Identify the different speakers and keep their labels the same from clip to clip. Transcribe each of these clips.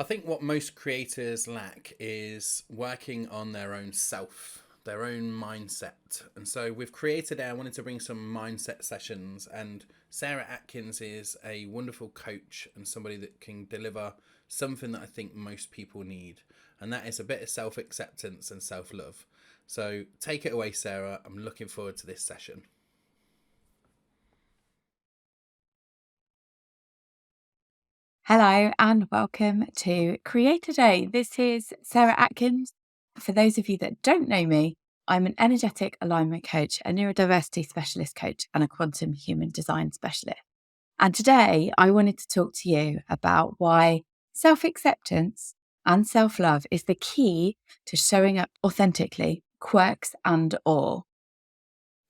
Speaker 1: I think what most creators lack is working on their own self, their own mindset. And so with Creator Day, I wanted to bring some mindset sessions. And Sarah Atkins is a wonderful coach and somebody that can deliver something that I think most people need. And that is a bit of self acceptance and self love. So take it away, Sarah. I'm looking forward to this session.
Speaker 2: Hello and welcome to Creator Day. This is Sarah Atkins. For those of you that don't know me, I'm an energetic alignment coach, a neurodiversity specialist coach, and a quantum human design specialist. And today I wanted to talk to you about why self-acceptance and self-love is the key to showing up authentically, quirks and all.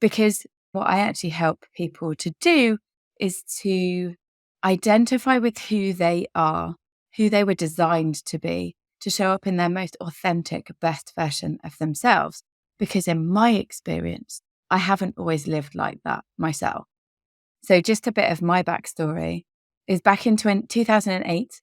Speaker 2: Because what I actually help people to do is to identify with who they are, who they were designed to be, to show up in their most authentic, best version of themselves. Because in my experience, I haven't always lived like that myself. So just a bit of my backstory is back in 2008,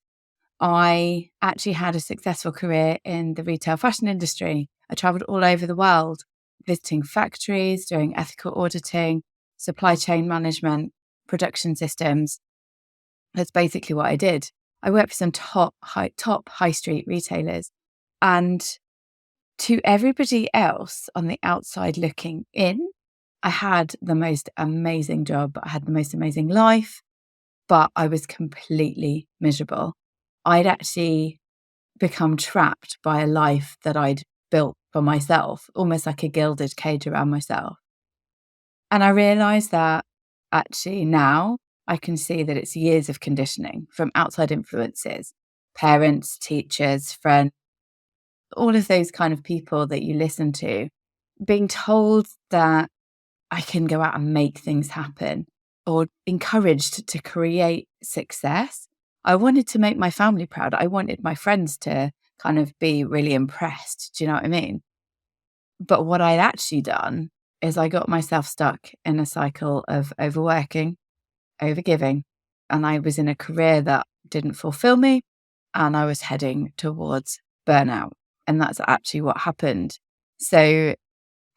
Speaker 2: I actually had a successful career in the retail fashion industry. I traveled all over the world, visiting factories, doing ethical auditing, supply chain management, production systems. That's basically what I did. I worked for some top high street retailers. And to everybody else on the outside looking in, I had the most amazing job. I had the most amazing life, but I was completely miserable. I'd actually become trapped by a life that I'd built for myself, almost like a gilded cage around myself. And I realized that actually now I can see that it's years of conditioning from outside influences, parents, teachers, friends, all of those kind of people that you listen to, being told that I can go out and make things happen or encouraged to create success. I wanted to make my family proud. I wanted my friends to kind of be really impressed. Do you know what I mean? But what I'd actually done is I got myself stuck in a cycle of overworking, overgiving, and I was in a career that didn't fulfill me and I was heading towards burnout. And that's actually what happened. So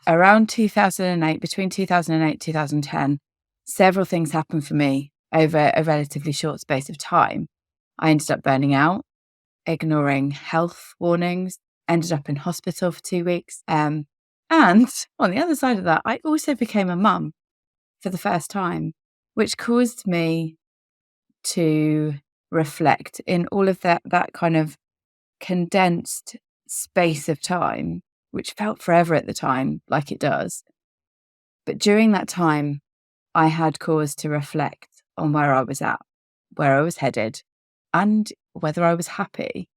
Speaker 2: around 2008, between 2008 2010, several things happened for me over a relatively short space of time. I ended up burning out, ignoring health warnings, ended up in hospital for 2 weeks. And on the other side of that, I also became a mum for the first time, which caused me to reflect in all of that kind of condensed space of time, which felt forever at the time, like it does. But during that time, I had cause to reflect on where I was at, where I was headed, and whether I was happy.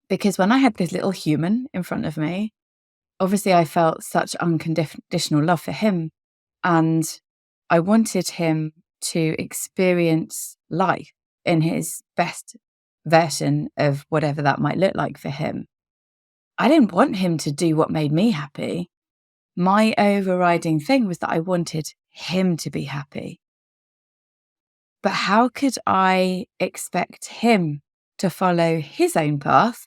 Speaker 2: Because when I had this little human in front of me, obviously I felt such unconditional love for him. And I wanted him to experience life in his best version of whatever that might look like for him. I didn't want him to do what made me happy. My overriding thing was that I wanted him to be happy. But how could I expect him to follow his own path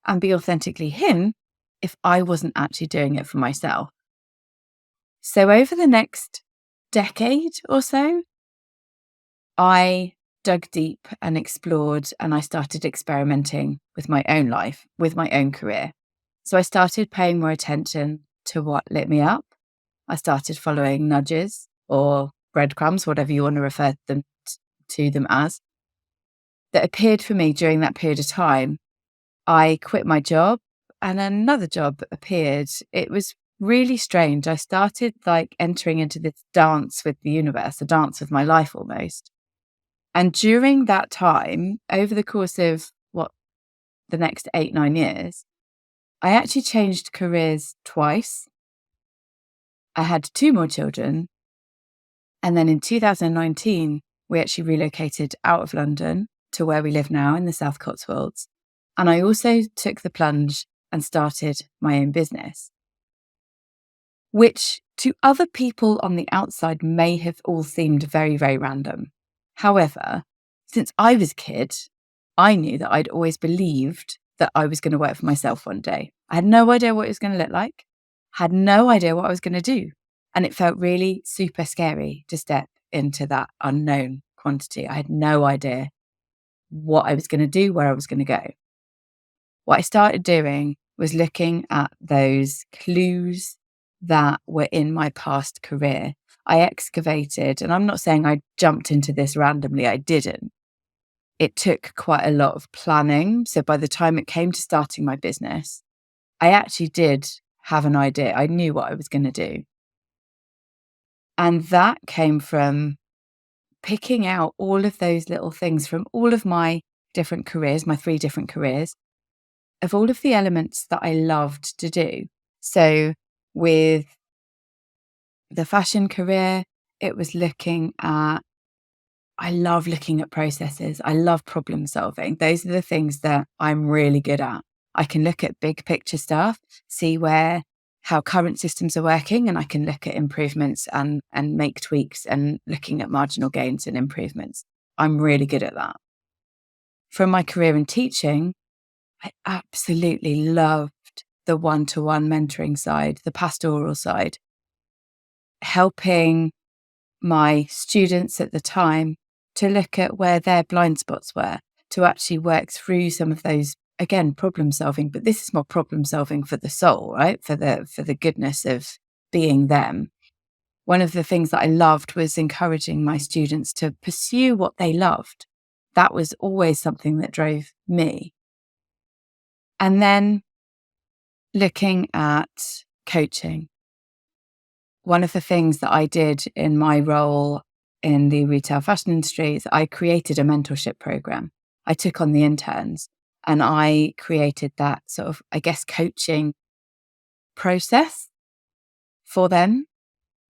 Speaker 2: and be authentically him if I wasn't actually doing it for myself? So over the next decade or so, I dug deep and explored, and I started experimenting with my own life, with my own career. So I started paying more attention to what lit me up. I started following nudges or breadcrumbs, whatever you want to refer to them as, that appeared for me during that period of time. I quit my job and another job appeared. It was really strange. I started like entering into this dance with the universe, a dance with my life almost. And during that time, over the course of the next 8-9 years, I actually changed careers twice. I had 2 more children. And then in 2019, we actually relocated out of London to where we live now in the South Cotswolds. And I also took the plunge and started my own business, which to other people on the outside may have all seemed very, very random. However, since I was a kid, I knew that I'd always believed that I was going to work for myself one day. I had no idea what it was going to look like, had no idea what I was going to do. And it felt really super scary to step into that unknown quantity. I had no idea what I was going to do, where I was going to go. What I started doing was looking at those clues that were in my past career. I excavated, and I'm not saying I jumped into this randomly, I didn't. It took quite a lot of planning. So by the time it came to starting my business, I actually did have an idea. I knew what I was going to do. And that came from picking out all of those little things from all of my different careers, my 3 different careers, of all of the elements that I loved to do. So with the fashion career, it was I love looking at processes. I love problem solving. Those are the things that I'm really good at. I can look at big picture stuff, see how current systems are working, and I can look at improvements and make tweaks and looking at marginal gains and improvements. I'm really good at that. From my career in teaching, I absolutely loved the one-to-one mentoring side, the pastoral side, helping my students at the time to look at where their blind spots were, to actually work through some of those, again, problem solving, but this is more problem solving for the soul, right? For the goodness of being them. One of the things that I loved was encouraging my students to pursue what they loved. That was always something that drove me. And then looking at coaching. One of the things that I did in my role in the retail fashion industry is I created a mentorship program. I took on the interns and I created that sort of, I guess, coaching process for them,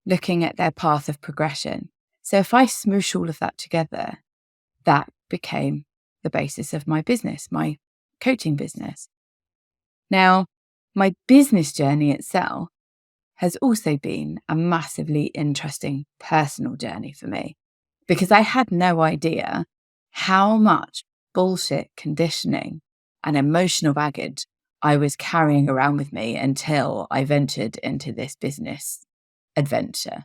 Speaker 2: looking at their path of progression. So if I smoosh all of that together, that became the basis of my business, my coaching business. Now, my business journey itself has also been a massively interesting personal journey for me, because I had no idea how much bullshit conditioning and emotional baggage I was carrying around with me until I ventured into this business adventure.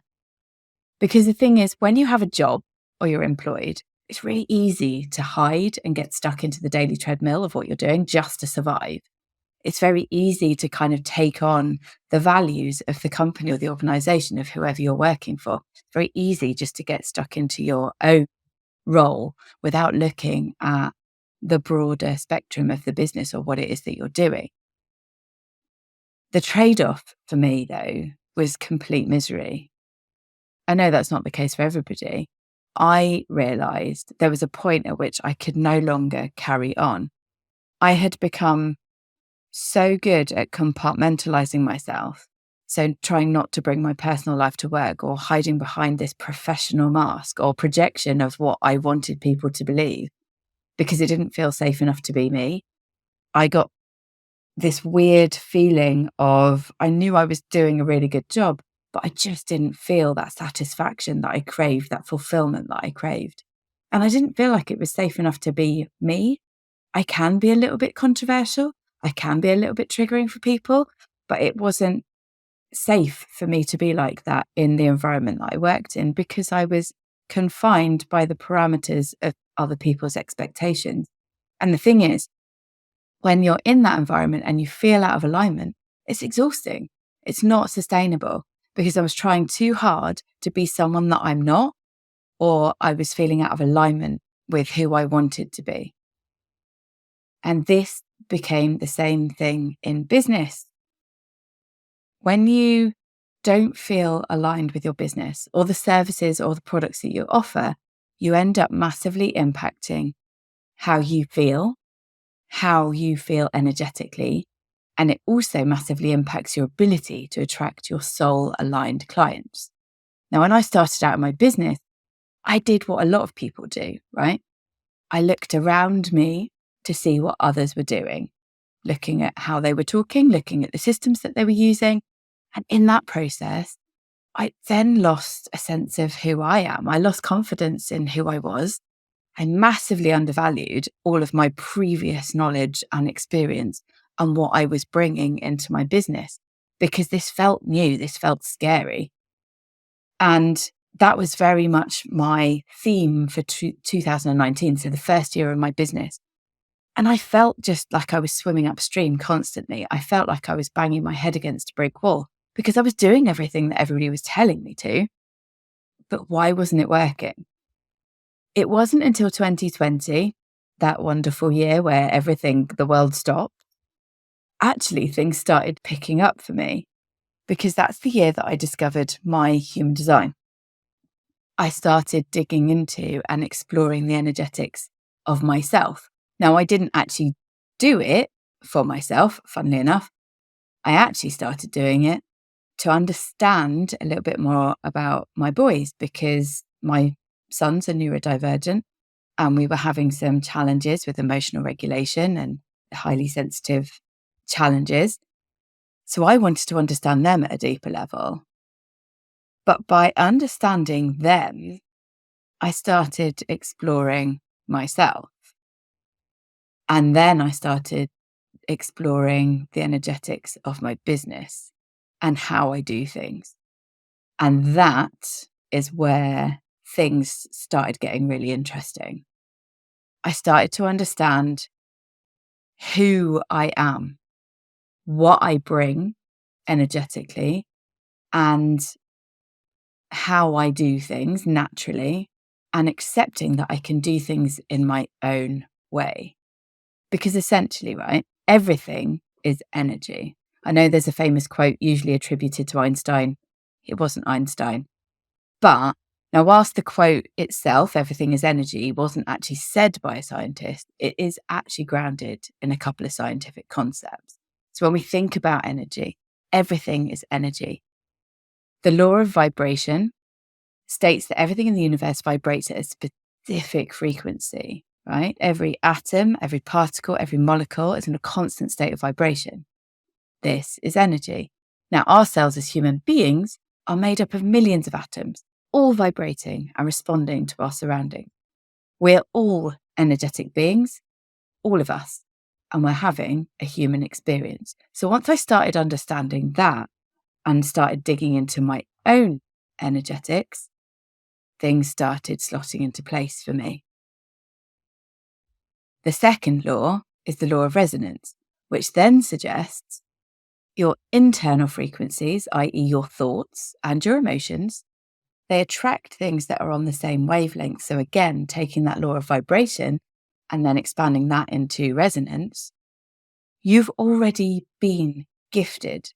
Speaker 2: Because the thing is, when you have a job or you're employed, it's really easy to hide and get stuck into the daily treadmill of what you're doing just to survive. It's very easy to kind of take on the values of the company or the organization of whoever you're working for. It's very easy just to get stuck into your own role without looking at the broader spectrum of the business or what it is that you're doing. The trade-off for me, though, was complete misery. I know that's not the case for everybody. I realized there was a point at which I could no longer carry on. I had become so good at compartmentalizing myself. So trying not to bring my personal life to work or hiding behind this professional mask or projection of what I wanted people to believe, because it didn't feel safe enough to be me. I got this weird feeling of, I knew I was doing a really good job, but I just didn't feel that satisfaction that I craved, that fulfillment that I craved. And I didn't feel like it was safe enough to be me. I can be a little bit controversial. I can be a little bit triggering for people, but it wasn't safe for me to be like that in the environment that I worked in, because I was confined by the parameters of other people's expectations. And the thing is, when you're in that environment and you feel out of alignment, it's exhausting. It's not sustainable, because I was trying too hard to be someone that I'm not, or I was feeling out of alignment with who I wanted to be. And this became the same thing in business. When you don't feel aligned with your business or the services or the products that you offer, you end up massively impacting how you feel energetically, and it also massively impacts your ability to attract your soul-aligned clients. Now, when I started out in my business, I did what a lot of people do, right? I looked around me to see what others were doing, looking at how they were talking, looking at the systems that they were using. And in that process, I then lost a sense of who I am. I lost confidence in who I was. I massively undervalued all of my previous knowledge and experience and what I was bringing into my business, because this felt new, this felt scary. And that was very much my theme for 2019, so the first year of my business. And I felt just like I was swimming upstream constantly. I felt like I was banging my head against a brick wall because I was doing everything that everybody was telling me to. But why wasn't it working? It wasn't until 2020, that wonderful year where the world stopped, actually things started picking up for me, because that's the year that I discovered my human design. I started digging into and exploring the energetics of myself. Now, I didn't actually do it for myself, funnily enough. I actually started doing it to understand a little bit more about my boys, because my sons are neurodivergent and we were having some challenges with emotional regulation and highly sensitive challenges. So I wanted to understand them at a deeper level. But by understanding them, I started exploring myself. And then I started exploring the energetics of my business and how I do things. And that is where things started getting really interesting. I started to understand who I am, what I bring energetically, and how I do things naturally, and accepting that I can do things in my own way. Because essentially, right, everything is energy. I know there's a famous quote usually attributed to Einstein. It wasn't Einstein. But now, whilst the quote itself, everything is energy, wasn't actually said by a scientist, it is actually grounded in a couple of scientific concepts. So when we think about energy, everything is energy. The law of vibration states that everything in the universe vibrates at a specific frequency, right? Every atom, every particle, every molecule is in a constant state of vibration. This is energy. Now, our cells as human beings are made up of millions of atoms, all vibrating and responding to our surroundings. We're all energetic beings, all of us, and we're having a human experience. So once I started understanding that and started digging into my own energetics, things started slotting into place for me. The second law is the law of resonance, which then suggests your internal frequencies, i.e. your thoughts and your emotions, they attract things that are on the same wavelength. So again, taking that law of vibration and then expanding that into resonance, you've already been gifted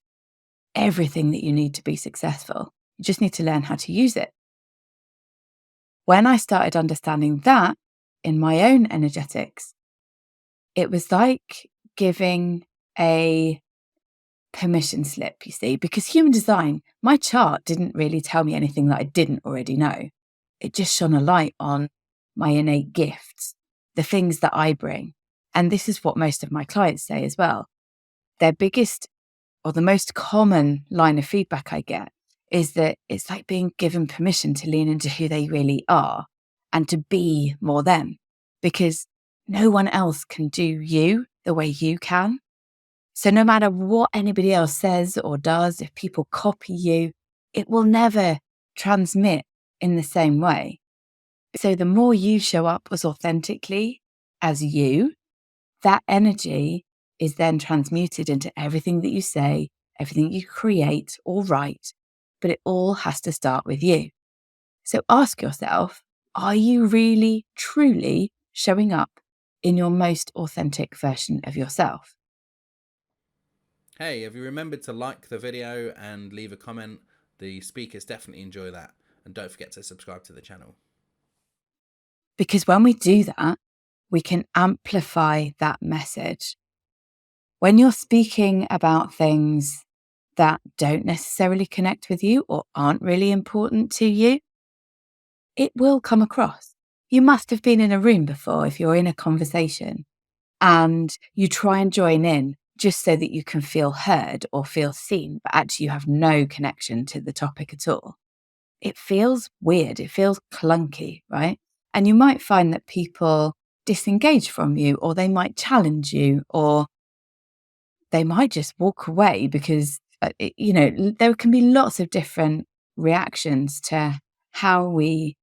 Speaker 2: everything that you need to be successful. You just need to learn how to use it. When I started understanding that in my own energetics, it was like giving a permission slip, you see, because human design, my chart didn't really tell me anything that I didn't already know. It just shone a light on my innate gifts, the things that I bring. And this is what most of my clients say as well. Their biggest or the most common line of feedback I get is that it's like being given permission to lean into who they really are and to be more them, because no one else can do you the way you can. So no matter what anybody else says or does, if people copy you, it will never transmit in the same way. So the more you show up as authentically as you, that energy is then transmuted into everything that you say, everything you create or write, but it all has to start with you. So ask yourself, are you really, truly showing up in your most authentic version of yourself?
Speaker 1: Hey, have you remembered to like the video and leave a comment? The speakers definitely enjoy that. And don't forget to subscribe to the channel.
Speaker 2: Because when we do that, we can amplify that message. When you're speaking about things that don't necessarily connect with you or aren't really important to you, it will come across. You must have been in a room before if you're in a conversation and you try and join in just so that you can feel heard or feel seen, but actually you have no connection to the topic at all. It feels weird. It feels clunky, right? And you might find that people disengage from you, or they might challenge you, or they might just walk away because, there can be lots of different reactions to how we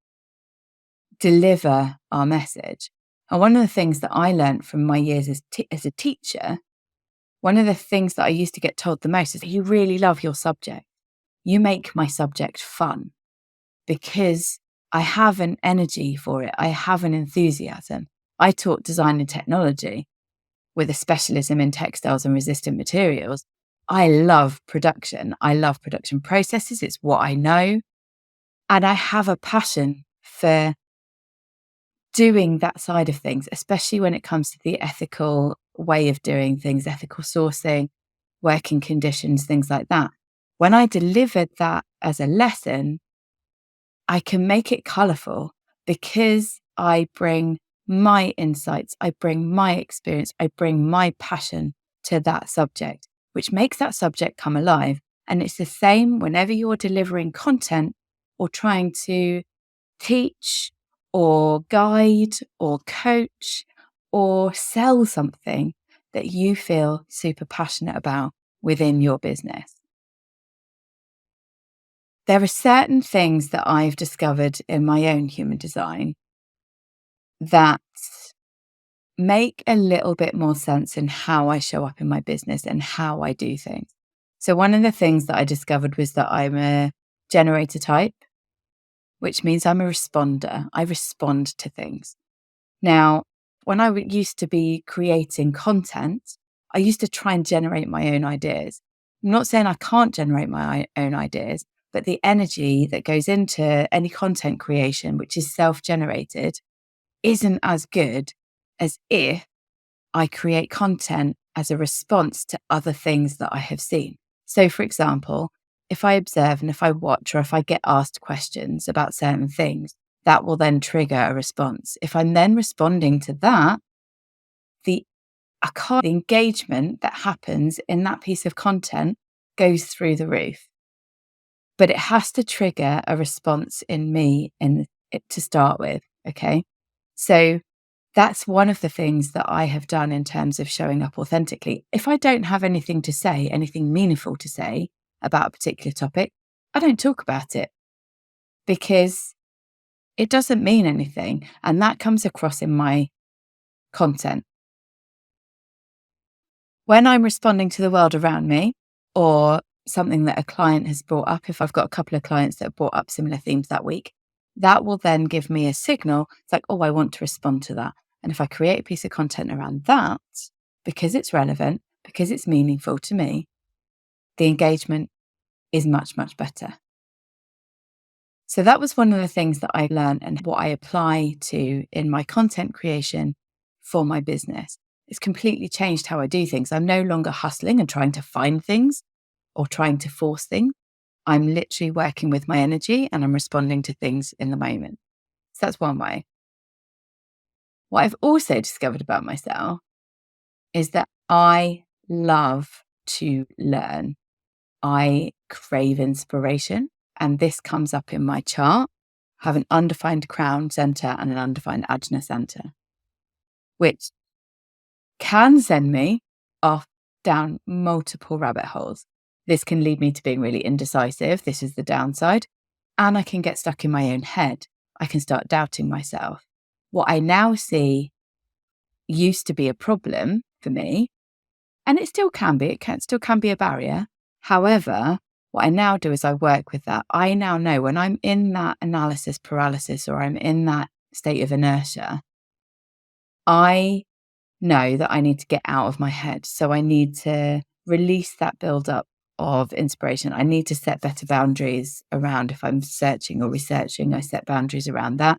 Speaker 2: deliver our message. And one of the things that I learned from my years as a teacher, one of the things that I used to get told the most is, you really love your subject. You make my subject fun, because I have an energy for it. I have an enthusiasm. I taught design and technology with a specialism in textiles and resistant materials. I love production. I love production processes. It's what I know. And I have a passion for doing that side of things, especially when it comes to the ethical way of doing things, ethical sourcing, working conditions, things like that. When I delivered that as a lesson, I can make it colourful because I bring my insights, I bring my experience, I bring my passion to that subject, which makes that subject come alive. And it's the same whenever you're delivering content or trying to teach or guide or coach or sell something that you feel super passionate about within your business. There are certain things that I've discovered in my own human design that make a little bit more sense in how I show up in my business and how I do things. So one of the things that I discovered was that I'm a generator type, which means I'm a responder. I respond to things. Now, when I used to be creating content, I used to try and generate my own ideas. I'm not saying I can't generate my own ideas, but the energy that goes into any content creation, which is self-generated, isn't as good as if I create content as a response to other things that I have seen. So, for example, if I observe and if I watch, or if I get asked questions about certain things, that will then trigger a response. If I'm then responding to that, the engagement that happens in that piece of content goes through the roof. But it has to trigger a response in me to start with, okay? So that's one of the things that I have done in terms of showing up authentically. If I don't have anything to say, anything meaningful to say about a particular topic, I don't talk about it because it doesn't mean anything. And that comes across in my content. When I'm responding to the world around me, or something that a client has brought up, if I've got a couple of clients that have brought up similar themes that week, that will then give me a signal. It's like, oh, I want to respond to that. And if I create a piece of content around that, because it's relevant, because it's meaningful to me, the engagement is much, much better. So that was one of the things that I learned and what I apply to in my content creation for my business. It's completely changed how I do things. I'm no longer hustling and trying to find things or trying to force things. I'm literally working with my energy and I'm responding to things in the moment. So that's one way. What I've also discovered about myself is that I love to learn. I crave inspiration, and this comes up in my chart. I have an undefined crown center and an undefined ajna center, which can send me off down multiple rabbit holes. This can lead me to being really indecisive. This is the downside. And I can get stuck in my own head. I can start doubting myself. What I now see used to be a problem for me, and it still can be, still can be a barrier. However, what I now do is I work with that. I now know when I'm in that analysis paralysis, or I'm in that state of inertia, I know that I need to get out of my head. So I need to release that buildup of inspiration. I need to set better boundaries around, if I'm searching or researching, I set boundaries around that.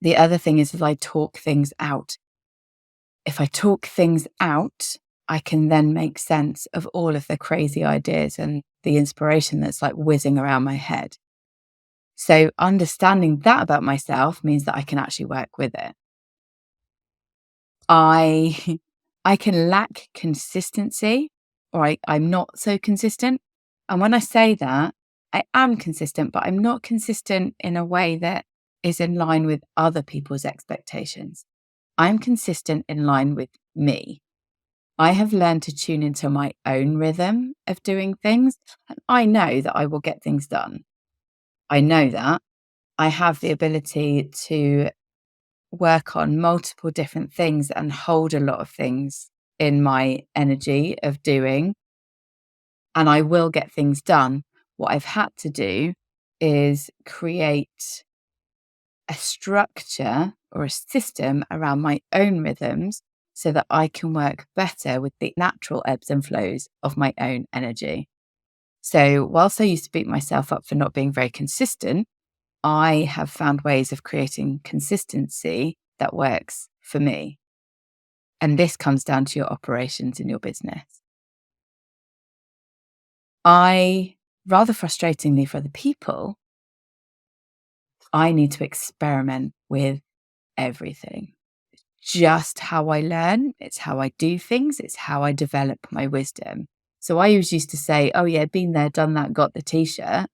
Speaker 2: The other thing is I talk things out. If I talk things out, I can then make sense of all of the crazy ideas and the inspiration that's like whizzing around my head. So understanding that about myself means that I can actually work with it. I can lack consistency, or I'm not so consistent. And when I say that, I am consistent, but I'm not consistent in a way that is in line with other people's expectations. I'm consistent in line with me. I have learned to tune into my own rhythm of doing things, and I know that I will get things done. I know that. I have the ability to work on multiple different things and hold a lot of things in my energy of doing, and I will get things done. What I've had to do is create a structure or a system around my own rhythms so that I can work better with the natural ebbs and flows of my own energy. So, whilst I used to beat myself up for not being very consistent, I have found ways of creating consistency that works for me. And this comes down to your operations in your business. Rather frustratingly for the people, I need to experiment with everything. Just how I learn, it's how I do things, it's how I develop my wisdom. So I always used to say, oh yeah, been there, done that, got the t-shirt.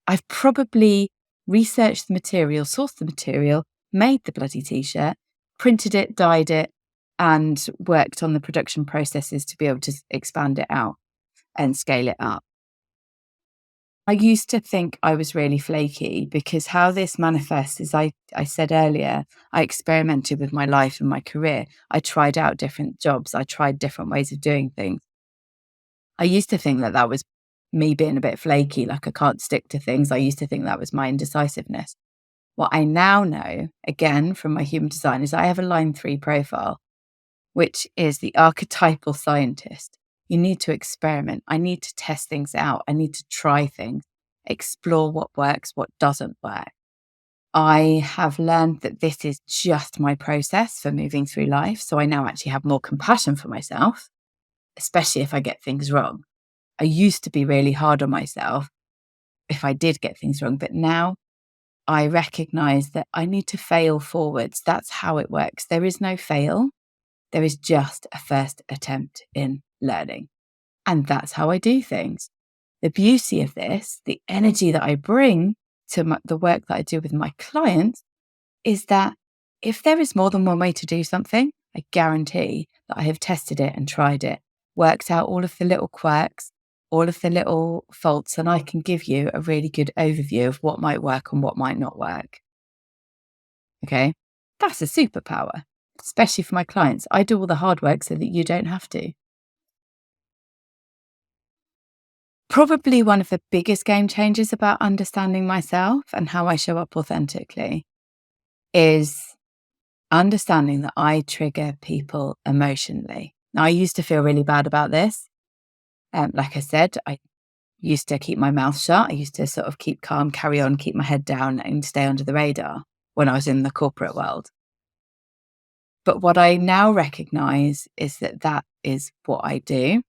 Speaker 2: I've probably researched the material, sourced the material, made the bloody t-shirt, printed it, dyed it, and worked on the production processes to be able to expand it out and scale it up. I used to think I was really flaky because how this manifests is I said earlier, I experimented with my life and my career. I tried out different jobs. I tried different ways of doing things. I used to think that was me being a bit flaky, like I can't stick to things. I used to think that was my indecisiveness. What I now know, again, from my human design, is I have a line 3 profile, which is the archetypal scientist. You need to experiment. I need to test things out. I need to try things, explore what works, what doesn't work. I have learned that this is just my process for moving through life. So I now actually have more compassion for myself, especially if I get things wrong. I used to be really hard on myself if I did get things wrong, but now I recognize that I need to fail forwards. That's how it works. There is no fail. There is just a first attempt in learning. And that's how I do things. The beauty of this, the energy that I bring to the work that I do with my clients, is that if there is more than one way to do something, I guarantee that I have tested it and tried it, worked out all of the little quirks, all of the little faults, and I can give you a really good overview of what might work and what might not work. Okay? That's a superpower, especially for my clients. I do all the hard work so that you don't have to. Probably one of the biggest game changers about understanding myself and how I show up authentically is understanding that I trigger people emotionally. Now, I used to feel really bad about this. Like I said, I used to keep my mouth shut. I used to sort of keep calm, carry on, keep my head down and stay under the radar when I was in the corporate world. But what I now recognize is that is what I do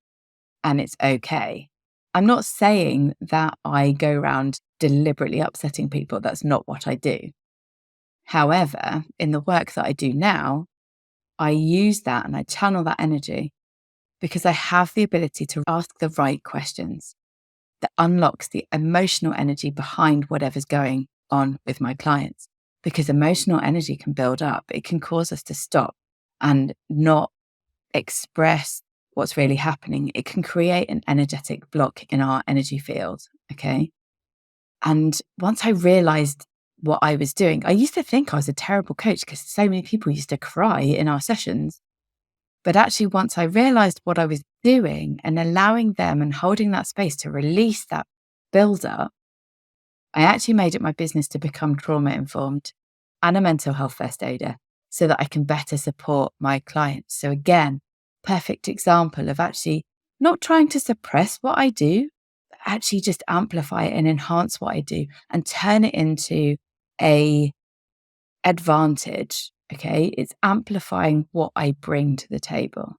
Speaker 2: and it's okay. I'm not saying that I go around deliberately upsetting people. That's not what I do. However, in the work that I do now, I use that and I channel that energy because I have the ability to ask the right questions that unlocks the emotional energy behind whatever's going on with my clients. Because emotional energy can build up. It can cause us to stop and not express what's really happening. It can create an energetic block in our energy field. Okay. And once I realized what I was doing, I used to think I was a terrible coach because so many people used to cry in our sessions. But actually, once I realized what I was doing and allowing them and holding that space to release that buildup, I actually made it my business to become trauma informed and a mental health first aider so that I can better support my clients. So again, perfect example of actually not trying to suppress what I do, but actually just amplify it and enhance what I do and turn it into a advantage. Okay. It's amplifying what I bring to the table.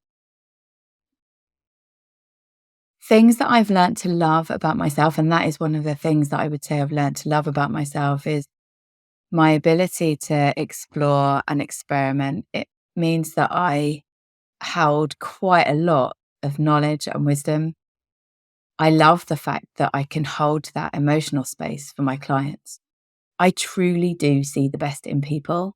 Speaker 2: Things that I've learned to love about myself, and that is one of the things that I would say I've learned to love about myself, is my ability to explore and experiment. It means that I held quite a lot of knowledge and wisdom. I love the fact that I can hold that emotional space for my clients. I truly do see the best in people.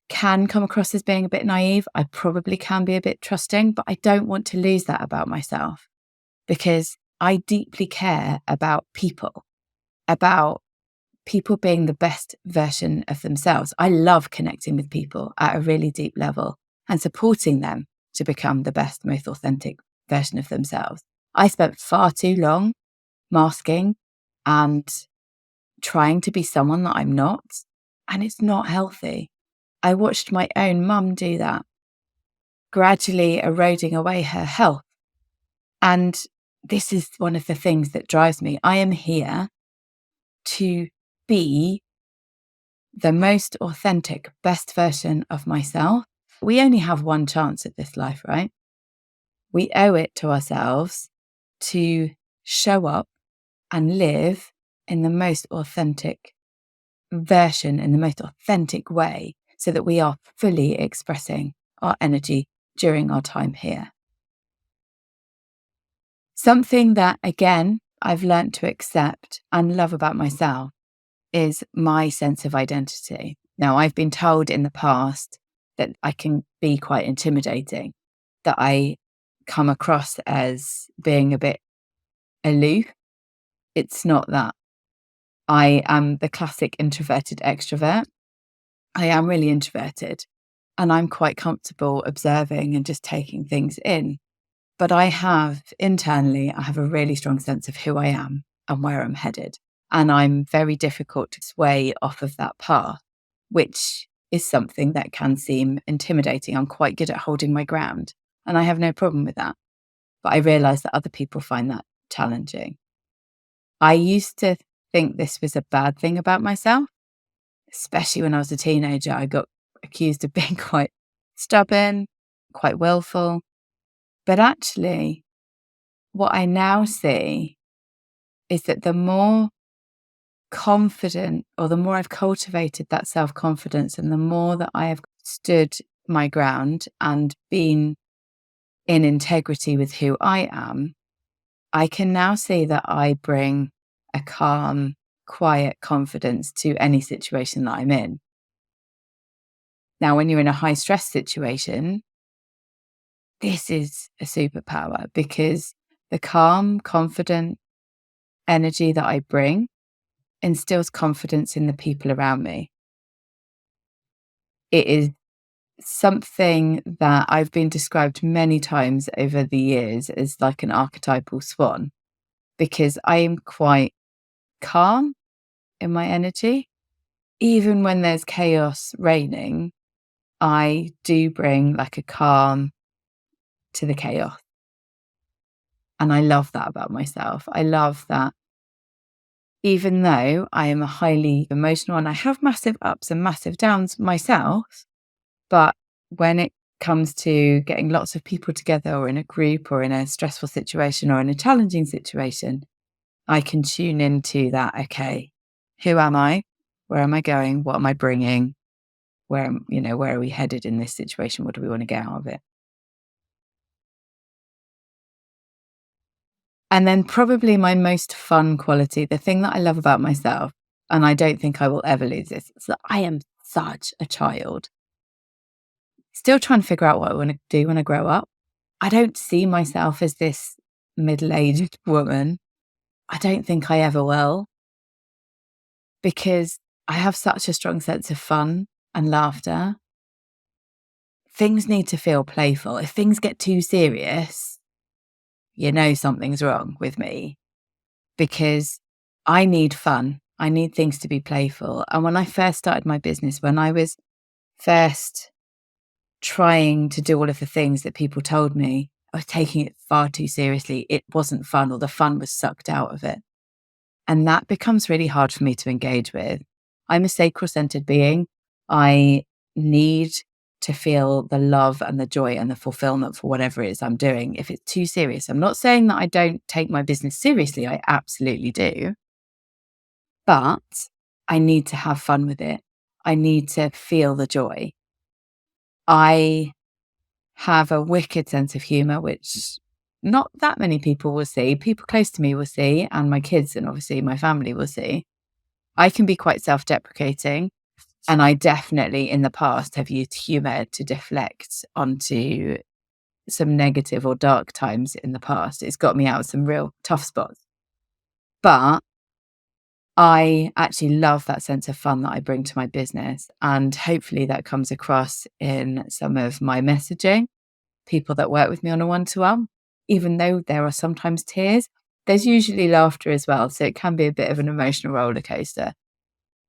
Speaker 2: Can come across as being a bit naive. I probably can be a bit trusting, but I don't want to lose that about myself because I deeply care about people being the best version of themselves. I love connecting with people at a really deep level and supporting them to become the best, most authentic version of themselves. I spent far too long masking and trying to be someone that I'm not, and it's not healthy. I watched my own mum do that, gradually eroding away her health. And this is one of the things that drives me. I am here to be the most authentic, best version of myself. We only have one chance at this life, right? We owe it to ourselves to show up and live in the most authentic version, in the most authentic way, so that we are fully expressing our energy during our time here. Something that, again, I've learned to accept and love about myself is my sense of identity. Now, I've been told in the past that I can be quite intimidating, that I come across as being a bit aloof. It's not that. I am the classic introverted extrovert. I am really introverted and I'm quite comfortable observing and just taking things in. But I have a really strong sense of who I am and where I'm headed. And I'm very difficult to sway off of that path, which is something that can seem intimidating. I'm quite good at holding my ground and I have no problem with that. But I realize that other people find that challenging. I used to think this was a bad thing about myself, especially when I was a teenager. I got accused of being quite stubborn, quite willful. But actually, what I now see is that the more confident, or the more I've cultivated that self-confidence, and the more that I have stood my ground and been in integrity with who I am, I can now see that I bring a calm, quiet confidence to any situation that I'm in. Now, when you're in a high stress situation, this is a superpower because the calm, confident energy that I bring instills confidence in the people around me. It is something that I've been described many times over the years as like an archetypal swan, because I am quite calm in my energy. Even when there's chaos reigning, I do bring like a calm to the chaos. And I love that about myself. I love that even though I am a highly emotional and I have massive ups and massive downs myself, but when it comes to getting lots of people together or in a group or in a stressful situation or in a challenging situation, I can tune into that. Okay, who am I? Where am I going? What am I bringing? Where are we headed in this situation? What do we want to get out of it? And then probably my most fun quality, the thing that I love about myself, and I don't think I will ever lose this, is that I am such a child. Still trying to figure out what I want to do when I grow up. I don't see myself as this middle-aged woman. I don't think I ever will, because I have such a strong sense of fun and laughter. Things need to feel playful. If things get too serious, something's wrong with me, because I need fun. I need things to be playful. And when I first started my business, when I was first trying to do all of the things that people told me, I was taking it far too seriously. It wasn't fun, or the fun was sucked out of it. And that becomes really hard for me to engage with. I'm a sacral-centered being. I need to feel the love and the joy and the fulfillment for whatever it is I'm doing. If it's too serious, I'm not saying that I don't take my business seriously. I absolutely do. But I need to have fun with it. I need to feel the joy. I have a wicked sense of humor, which not that many people will see. People close to me will see, and my kids and obviously my family will see. I can be quite self-deprecating, and I definitely in the past have used humor to deflect onto some negative or dark times in the past. It's got me out of some real tough spots. But I actually love that sense of fun that I bring to my business. And hopefully that comes across in some of my messaging. People that work with me on a one-to-one, even though there are sometimes tears, there's usually laughter as well. So it can be a bit of an emotional roller coaster.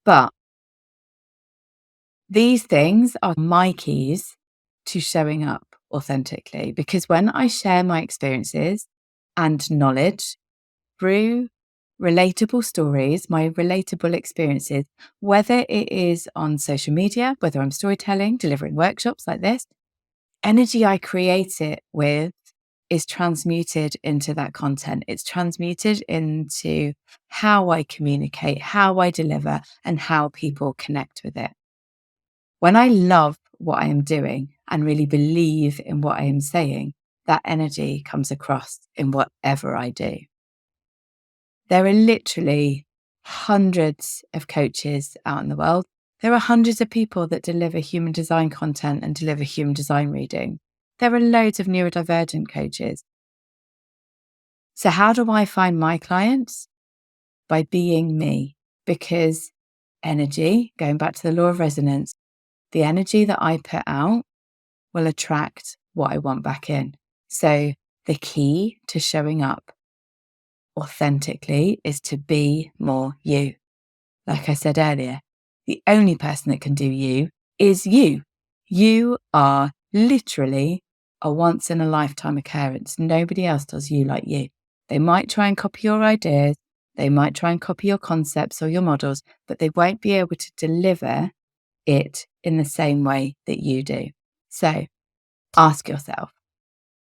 Speaker 2: But these things are my keys to showing up authentically, because when I share my experiences and knowledge through relatable stories, my relatable experiences, whether it is on social media, whether I'm storytelling, delivering workshops like this, energy I create it with is transmuted into that content. It's transmuted into how I communicate, how I deliver, and how people connect with it. When I love what I am doing and really believe in what I am saying, that energy comes across in whatever I do. There are literally hundreds of coaches out in the world. There are hundreds of people that deliver human design content and deliver human design reading. There are loads of neurodivergent coaches. So how do I find my clients? By being me, because energy, going back to the law of resonance, the energy that I put out will attract what I want back in. So the key to showing up authentically is to be more you. Like I said earlier, the only person that can do you is you. You are literally a once in a lifetime occurrence. Nobody else does you like you. They might try and copy your ideas. They might try and copy your concepts or your models, but they won't be able to deliver it in the same way that you do. So ask yourself,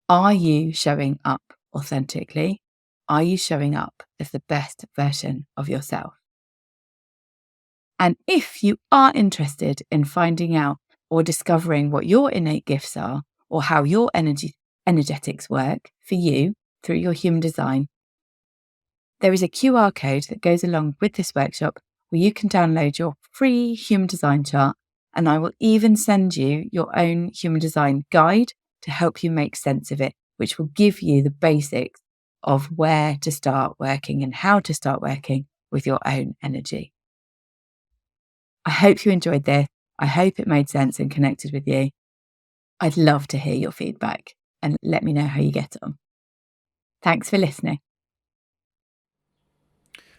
Speaker 2: are you showing up authentically? Are you showing up as the best version of yourself? And if you are interested in finding out or discovering what your innate gifts are or how your energetics work for you through your human design, there is a QR code that goes along with this workshop where you can download your free human design chart, and I will even send you your own human design guide to help you make sense of it, which will give you the basics of where to start working and how to start working with your own energy. I hope you enjoyed this. I hope it made sense and connected with you. I'd love to hear your feedback and let me know how you get on. Thanks for listening.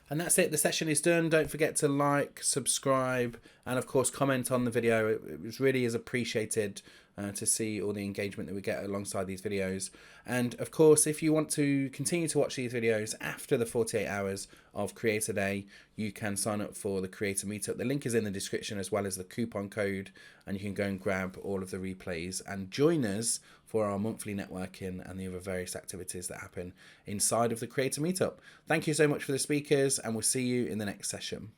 Speaker 1: And that's it. The session is done. Don't forget to like, subscribe, and of course comment on the video. It really is appreciated to see all the engagement that we get alongside these videos. And of course, if you want to continue to watch these videos after the 48 hours of Creator Day, you can sign up for the Creator Meetup. The link is in the description, as well as the coupon code, and you can go and grab all of the replays and join us for our monthly networking and the other various activities that happen inside of the Creator Meetup. Thank you so much for the speakers, and we'll see you in the next session.